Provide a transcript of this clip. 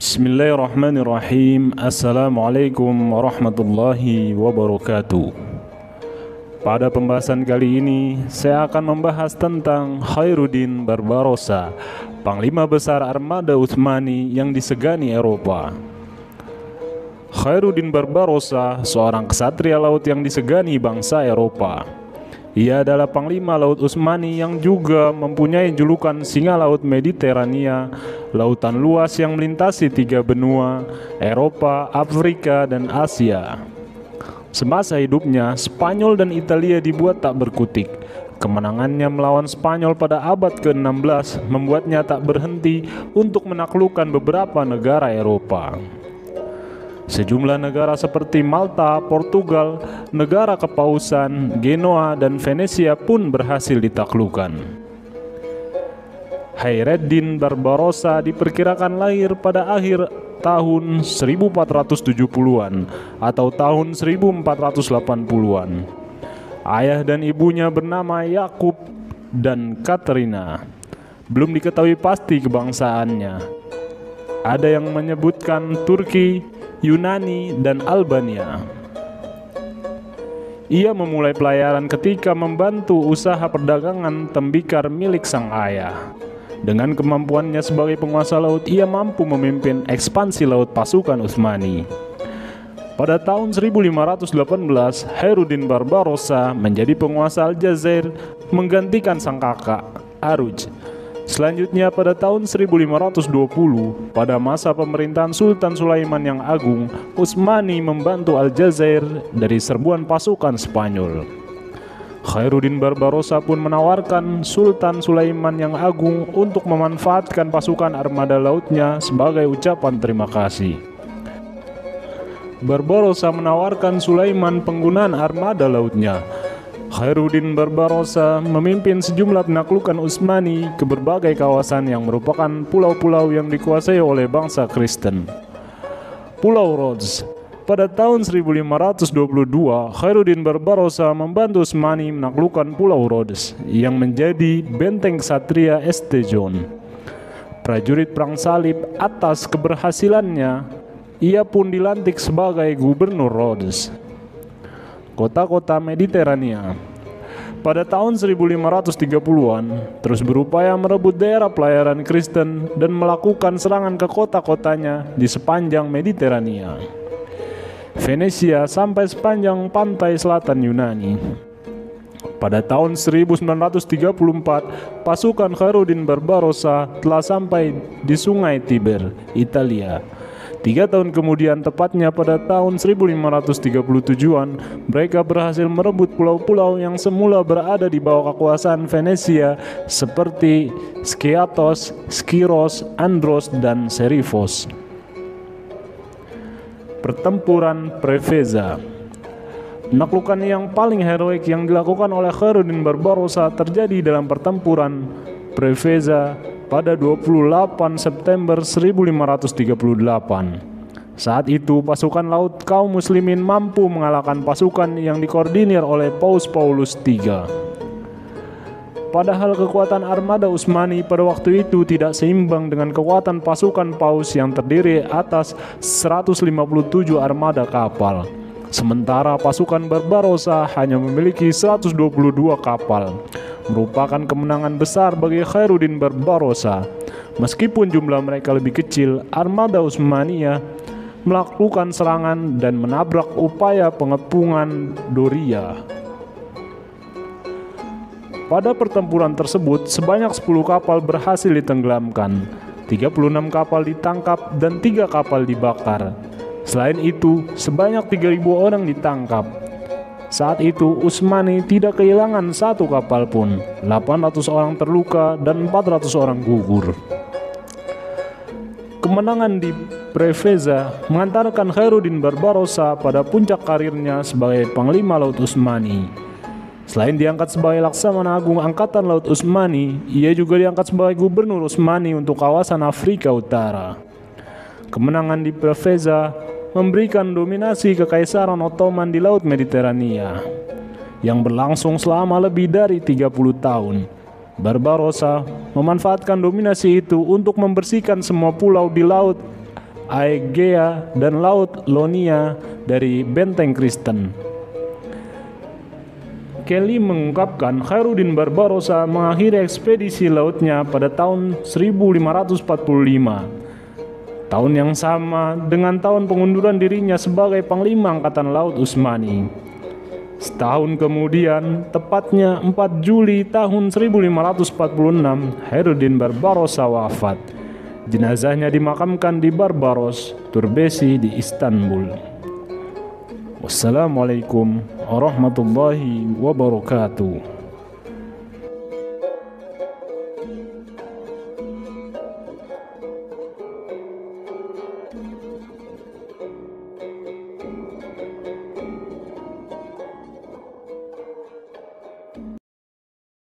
Bismillahirrahmanirrahim. Assalamualaikum warahmatullahi wabarakatuh. Pada pembahasan kali ini, saya akan membahas tentang Khairuddin Barbarossa, Panglima Besar Armada Utsmani yang disegani Eropa. Khairuddin Barbarossa, seorang ksatria laut yang disegani bangsa Eropa. Ia adalah Panglima Laut Utsmani yang juga mempunyai julukan Singa Laut Mediterania, lautan luas yang melintasi 3 benua, Eropa, Afrika, dan Asia. Semasa hidupnya, Spanyol dan Italia dibuat tak berkutik. Kemenangannya melawan Spanyol pada abad ke-16 membuatnya tak berhenti untuk menaklukkan beberapa negara Eropa. Sejumlah negara seperti Malta, Portugal, negara Kepausan, Genoa, dan Venesia pun berhasil ditaklukkan. Khairuddin Barbarossa diperkirakan lahir pada akhir tahun 1470-an atau tahun 1480-an. Ayah dan ibunya bernama Yakub dan Katerina. Belum diketahui pasti kebangsaannya. Ada yang menyebutkan Turki, Yunani, dan Albania. Ia memulai pelayaran ketika membantu usaha perdagangan tembikar milik sang ayah. Dengan kemampuannya sebagai penguasa laut, ia mampu memimpin ekspansi laut pasukan Utsmani. Pada tahun 1518, Khairuddin Barbarossa menjadi penguasa Aljazair menggantikan sang kakak, Aruj. Selanjutnya pada tahun 1520, pada masa pemerintahan Sultan Sulaiman yang Agung, Utsmani membantu Aljazair dari serbuan pasukan Spanyol. Khairuddin Barbarossa pun menawarkan Sultan Sulaiman yang Agung untuk memanfaatkan pasukan armada lautnya sebagai ucapan terima kasih. Barbarossa menawarkan Sulaiman penggunaan armada lautnya. Khairuddin Barbarossa memimpin sejumlah penaklukan Utsmani ke berbagai kawasan yang merupakan pulau-pulau yang dikuasai oleh bangsa Kristen. Pulau Rhodes. Pada tahun 1522, Khairuddin Barbarossa membantu Utsmani menaklukkan Pulau Rhodes yang menjadi benteng ksatria St. John. Prajurit perang salib atas keberhasilannya, ia pun dilantik sebagai gubernur Rhodes. Kota-kota Mediterania. Pada tahun 1530-an, terus berupaya merebut daerah pelayaran Kristen dan melakukan serangan ke kota-kotanya di sepanjang Mediterania, Venesia sampai sepanjang pantai selatan Yunani. Pada tahun 1934, pasukan Khairuddin Barbarossa telah sampai di Sungai Tiber, Italia. 3 tahun kemudian, tepatnya pada tahun 1537-an, mereka berhasil merebut pulau-pulau yang semula berada di bawah kekuasaan Venesia seperti Skiathos, Skiros, Andros, dan Serifos. Pertempuran Preveza. Penaklukan yang paling heroik yang dilakukan oleh Khairuddin Barbarossa terjadi dalam pertempuran Preveza pada 28 September 1538. Saat itu pasukan laut kaum muslimin mampu mengalahkan pasukan yang dikoordinir oleh Paus Paulus III. Padahal kekuatan armada Utsmani pada waktu itu tidak seimbang dengan kekuatan pasukan Paus yang terdiri atas 157 armada kapal. Sementara pasukan Barbarossa hanya memiliki 122 kapal. Merupakan kemenangan besar bagi Khairuddin Barbarossa. Meskipun jumlah mereka lebih kecil, armada Utsmania melakukan serangan dan menabrak upaya pengepungan Doria. Pada pertempuran tersebut, sebanyak 10 kapal berhasil ditenggelamkan, 36 kapal ditangkap, dan 3 kapal dibakar. Selain itu, sebanyak 3.000 orang ditangkap. Saat itu, Utsmani tidak kehilangan 1 kapal pun, 800 orang terluka, dan 400 orang gugur. Kemenangan di Preveza mengantarkan Khairuddin Barbarossa pada puncak karirnya sebagai Panglima Laut Utsmani. Selain diangkat sebagai Laksamana Agung Angkatan Laut Utsmani, ia juga diangkat sebagai Gubernur Utsmani untuk kawasan Afrika Utara. Kemenangan di Preveza memberikan dominasi Kekaisaran Ottoman di Laut Mediterania yang berlangsung selama lebih dari 30 tahun. Barbarossa memanfaatkan dominasi itu untuk membersihkan semua pulau di Laut Aegea, dan Laut Ionia dari benteng Kristen. Kelly mengungkapkan Khairuddin Barbarossa mengakhiri ekspedisi lautnya pada tahun 1545. Tahun yang sama dengan tahun pengunduran dirinya sebagai Panglima Angkatan Laut Utsmani. Setahun kemudian, tepatnya 4 Juli tahun 1546, Khairuddin Barbarossa wafat. Jenazahnya dimakamkan di Barbaros, Turbesi di Istanbul. Wassalamualaikum warahmatullahi wabarakatuh.